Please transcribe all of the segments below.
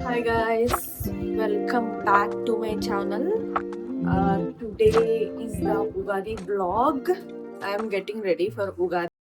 Hi guys, welcome back to my channel. Today is the Ugadi vlog. I am getting ready for Ugadi.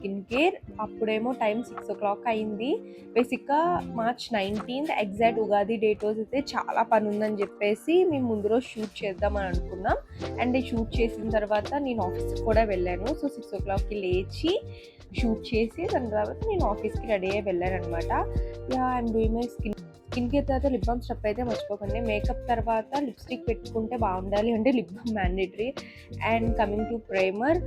Skin care అప్పుడేమో time 6 o'clock అయింది. బేసిక్గా March 19th exact Ugadi date రోజు అయితే చాలా పని ఉందని చెప్పేసి మేము ముందు రోజు షూట్ చేద్దామని అనుకున్నాం. అండ్ షూట్ చేసిన తర్వాత నేను ఆఫీస్కి కూడా వెళ్ళాను. సో 6 o'clockకి లేచి షూట్ చేసి దాని తర్వాత నేను ఆఫీస్కి రెడీ అయ్యి వెళ్ళాను అనమాట. I'm doing my skin care తర్వాత లిప్ బామ్ స్టెప్ అయితే మర్చిపోకండి. మేకప్ తర్వాత లిప్స్టిక్ పెట్టుకుంటే బాగుండాలి అంటే lip balm mandatory. And coming to primer,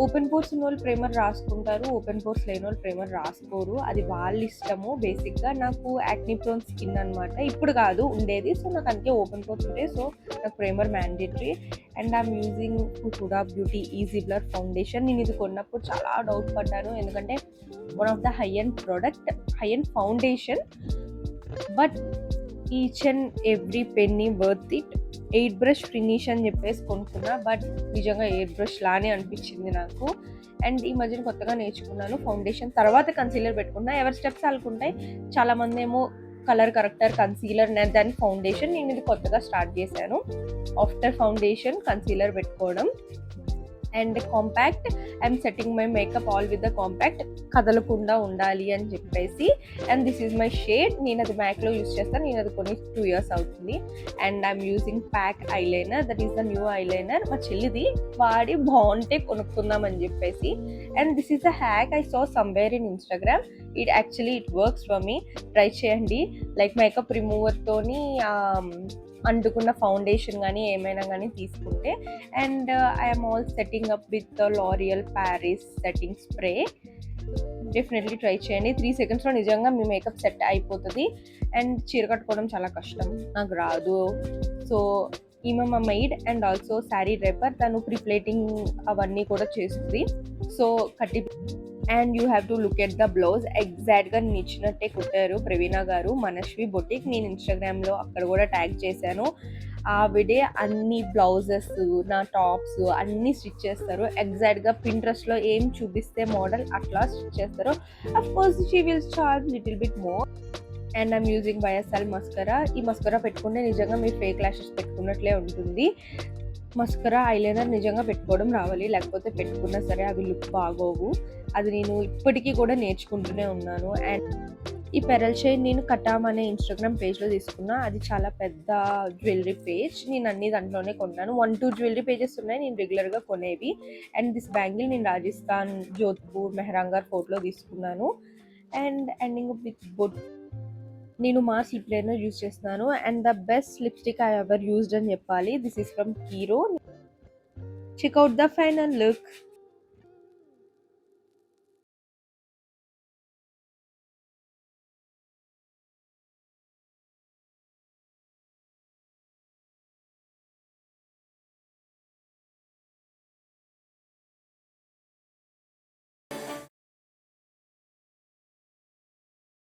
open pores ఉన్న వాళ్ళు ప్రైమర్ రాసుకుంటారు, ఓపెన్ పోర్స్ లేని వాళ్ళు ప్రైమర్ రాసుకోరు, అది వాళ్ళ ఇష్టము. బేసిక్గా నాకు యాక్నీ ప్రోన్ స్కిన్ అనమాట, ఇప్పుడు కాదు ఉండేది. సో నాకు అందుకే ఓపెన్ పోర్స్ ఉంటాయి, సో నాకు primer mandatory. And I'm using Huda Beauty easy blur foundation. నేను ఇది కొన్నప్పుడు చాలా డౌట్ పడ్డాను, ఎందుకంటే one of the high end product, high end foundation, but each and every penny worth it. 8 brush finish అని చెప్పేసి కొనుక్కున్నా, బట్ నిజంగా 8 బ్రష్ లానే అనిపించింది నాకు. అండ్ ఈ మధ్యన కొత్తగా నేర్చుకున్నాను ఫౌండేషన్ తర్వాత కన్సీలర్ పెట్టుకున్నా. ఎవరి స్టెప్స్ వాళ్ళకుంటాయి. చాలామంది ఏమో కలర్ కరెక్టర్, కన్సీలర్, దాని ఫౌండేషన్. నేను ఇది కొత్తగా స్టార్ట్ చేశాను. ఆఫ్టర్ ఫౌండేషన్ కన్సీలర్ పెట్టుకోవడం. And compact, I'm setting my makeup all with the compact, కదలకుండా ఉండాలి అని చెప్పేసి. And this is my shade. నేను అది మ్యాక్లో యూస్ చేస్తాను, నేను అది కొన్ని 2 years అవుతుంది. And I'm using pack eyeliner, that is the new eyeliner. మా చెల్లిది వాడి బాగుంటే కొనుక్కుందాం అని చెప్పేసి. And this is the hack I saw somewhere in Instagram. It works for me. Try చేయండి. లైక్ మేకప్ రిమూవర్తోని అంటుకున్న ఫౌండేషన్ కానీ ఏమైనా కానీ తీసుకుంటే. And I'm all setting up with L'Oréal Paris setting spray. Definitely try చేయండి. 3 secondsలో నిజంగా మీ మేకప్ సెట్ అయిపోతుంది. And చీర కట్టుకోవడం చాలా కష్టం, నాకు రాదు. సో ఈమె మా maid and also sari draper, తను ప్రిప్లేటింగ్ అవన్నీ కూడా చేస్తుంది. సో కట్టి. And you have to look at the blouse. ఎగ్జాక్ట్గా నేను ఇచ్చినట్టే కుట్టారు ప్రవీణ గారు, మనశ్వి బొటిక్. నేను ఇన్స్టాగ్రామ్లో అక్కడ కూడా ట్యాగ్ చేశాను. ఆవిడే అన్ని బ్లౌజెస్, నా టాప్స్ అన్నీ స్టిచ్ చేస్తారు. ఎగ్జాక్ట్గా పింట్రెస్ట్లో ఏం చూపిస్తే మోడల్ అట్లా స్టిచ్ చేస్తారు. Of course she will charge little bit more. And I'm using YSL mascara. ఈ మస్కరా పెట్టుకుంటే నిజంగా మీ ఫేక్ ల్యాషెస్ పెట్టుకున్నట్లే ఉంటుంది. మస్కరా ఐలైనర్ నిజంగా పెట్టుకోవడం రావాలి, లేకపోతే పెట్టుకున్నా సరే అవి లుక్ బాగోవు. అది నేను ఇప్పటికీ కూడా నేర్చుకుంటూనే ఉన్నాను. అండ్ ఈ పెరల్ చైన్ నేను కటామ్ అనే ఇన్స్టాగ్రామ్ పేజ్లో తీసుకున్నా. అది చాలా పెద్ద జ్యువెలరీ పేజ్. నేను అన్ని దాంట్లోనే కొన్నాను. 1-2 జ్యువెలరీ పేజెస్ ఉన్నాయి నేను రెగ్యులర్గా కొనేవి. అండ్ దిస్ బ్యాంగిల్ నేను రాజస్థాన్, జోధ్పూర్, మెహరాంగర్ ఫోర్ట్లో తీసుకున్నాను. అండ్ ఎండింగ్ విత్ బొట్. నేను మాస్ లిప్ లైనర్ యూజ్ చేస్తున్నాను. And the best lipstick I ever used అని చెప్పాలి. This is from hero. Check out the final look.